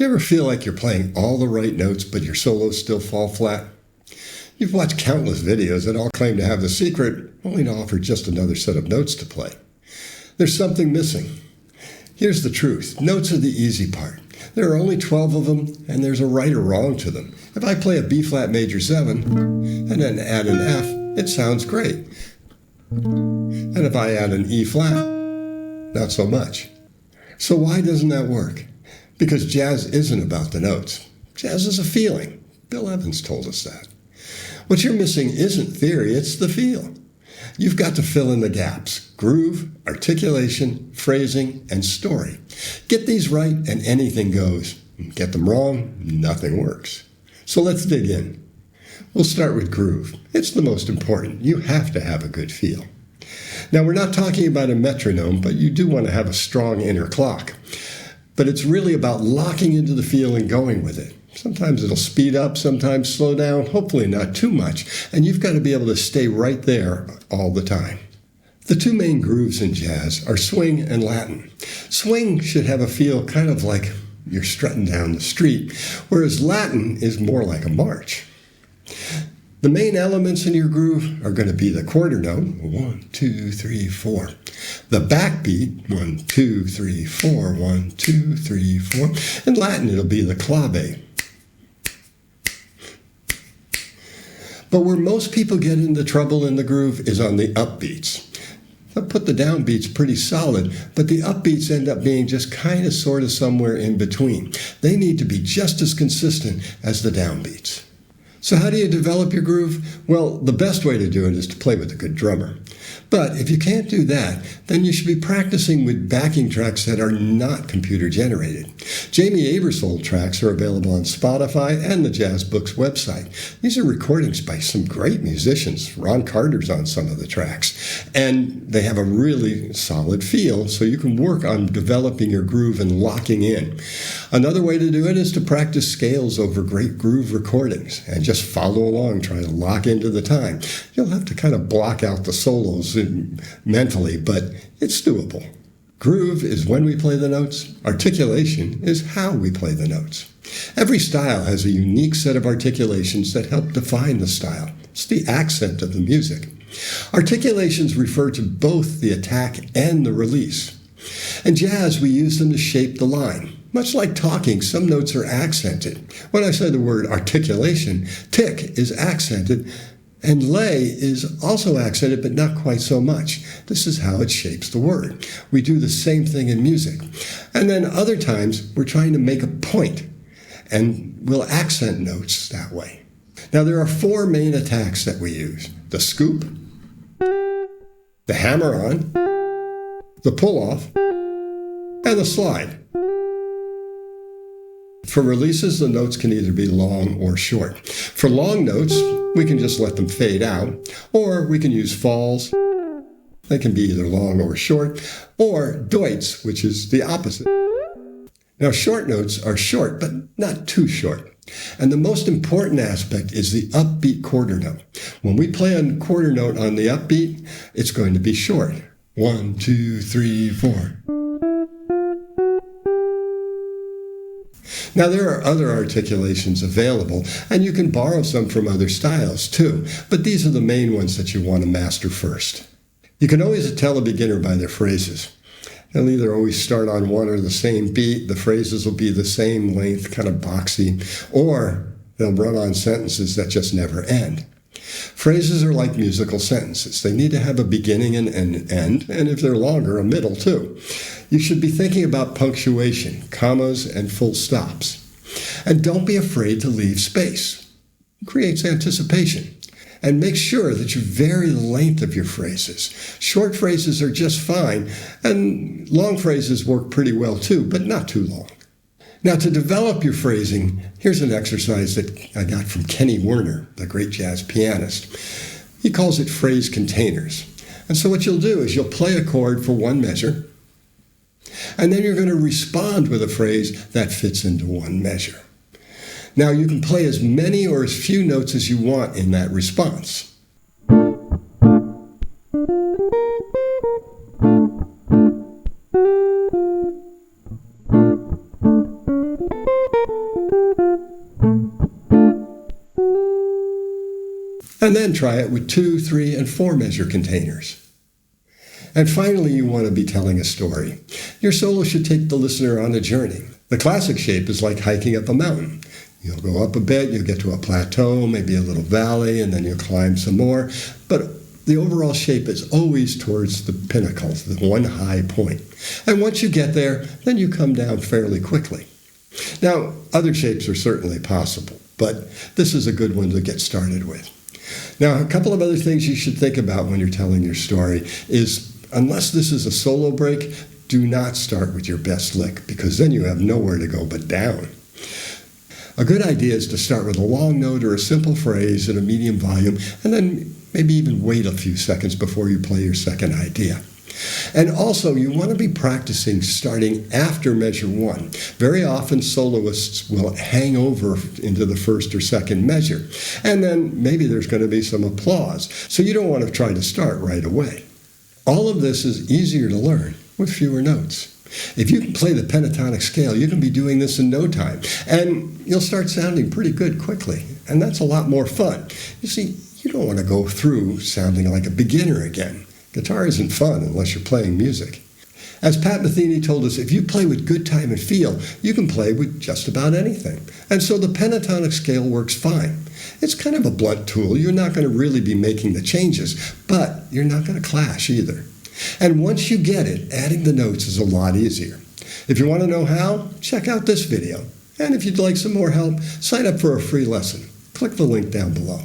Do you ever feel like you're playing all the right notes, but your solos still fall flat? You've watched countless videos that all claim to have the secret, only to offer just another set of notes to play. There's something missing. Here's the truth. Notes are the easy part. There are only 12 of them, and there's a right or wrong to them. If I play a B-flat major 7, and then add an F, it sounds great. And if I add an E-flat, not so much. So why doesn't that work? Because jazz isn't about the notes. Jazz is a feeling. Bill Evans told us that. What you're missing isn't theory, it's the feel. You've got to fill in the gaps: groove, articulation, phrasing, and story. Get these right and anything goes. Get them wrong, nothing works. So let's dig in. We'll start with groove. It's the most important. You have to have a good feel. Now, we're not talking about a metronome, but you do want to have a strong inner clock. But it's really about locking into the feel and going with it. Sometimes it'll speed up, sometimes slow down, hopefully not too much, and you've got to be able to stay right there all the time. The two main grooves in jazz are swing and Latin. Swing should have a feel kind of like you're strutting down the street, whereas Latin is more like a march. The main elements in your groove are going to be the quarter note, 1, 2, 3, 4. The backbeat, 1, 2, 3, 4, 1, 2, 3, 4. In Latin, it'll be the clave. But where most people get into trouble in the groove is on the upbeats. They'll put the downbeats pretty solid, but the upbeats end up being just kind of sort of somewhere in between. They need to be just as consistent as the downbeats. So how do you develop your groove? Well, the best way to do it is to play with a good drummer. But if you can't do that, then you should be practicing with backing tracks that are not computer generated. Jamie Aebersold tracks are available on Spotify and the Jazz Book's website. These are recordings by some great musicians. Ron Carter's on some of the tracks. And they have a really solid feel, so you can work on developing your groove and locking in. Another way to do it is to practice scales over great groove recordings and just follow along, trying to lock into the time. You'll have to kind of block out the solos mentally, but it's doable. Groove is when we play the notes. Articulation is how we play the notes. Every style has a unique set of articulations that help define the style. It's the accent of the music. Articulations refer to both the attack and the release. In jazz, we use them to shape the line. Much like talking, some notes are accented. When I say the word articulation, tick is accented, and lay is also accented, but not quite so much. This is how it shapes the word. We do the same thing in music. And then other times, we're trying to make a point, and we'll accent notes that way. Now, there are 4 main attacks that we use: the scoop, the hammer-on, the pull-off, and the slide. For releases, the notes can either be long or short. For long notes, we can just let them fade out, or we can use falls. They can be either long or short, or deutz, which is the opposite. Now, short notes are short, but not too short. And the most important aspect is the upbeat quarter note. When we play a quarter note on the upbeat, it's going to be short. 1, 2, 3, 4. Now, there are other articulations available, and you can borrow some from other styles too, but these are the main ones that you want to master first. You can always tell a beginner by their phrases. They'll either always start on one or the same beat, the phrases will be the same length, kind of boxy, or they'll run on sentences that just never end. Phrases are like musical sentences. They need to have a beginning and an end, and if they're longer, a middle too. You should be thinking about punctuation, commas, and full stops. And don't be afraid to leave space. It creates anticipation. And make sure that you vary the length of your phrases. Short phrases are just fine, and long phrases work pretty well too, but not too long. Now, to develop your phrasing, here's an exercise that I got from Kenny Werner, the great jazz pianist. He calls it phrase containers. And so what you'll do is you'll play a chord for one measure, and then you're going to respond with a phrase that fits into one measure. Now, you can play as many or as few notes as you want in that response. And then try it with 2, 3, and 4 measure containers. And finally, you want to be telling a story. Your solo should take the listener on a journey. The classic shape is like hiking up a mountain. You'll go up a bit, you'll get to a plateau, maybe a little valley, and then you'll climb some more. But the overall shape is always towards the pinnacle, the one high point. And once you get there, then you come down fairly quickly. Now, other shapes are certainly possible, but this is a good one to get started with. Now, a couple of other things you should think about when you're telling your story is, unless this is a solo break, do not start with your best lick, because then you have nowhere to go but down. A good idea is to start with a long note or a simple phrase at a medium volume, and then maybe even wait a few seconds before you play your second idea. And also, you want to be practicing starting after measure 1. Very often, soloists will hang over into the first or second measure, and then maybe there's going to be some applause, so you don't want to try to start right away. All of this is easier to learn with fewer notes. If you can play the pentatonic scale, you can be doing this in no time, and you'll start sounding pretty good quickly, and that's a lot more fun. You see, you don't want to go through sounding like a beginner again. Guitar isn't fun unless you're playing music. As Pat Metheny told us, if you play with good time and feel, you can play with just about anything. And so the pentatonic scale works fine. It's kind of a blunt tool. You're not going to really be making the changes, but you're not going to clash either. And once you get it, adding the notes is a lot easier. If you want to know how, check out this video. And if you'd like some more help, sign up for a free lesson. Click the link down below.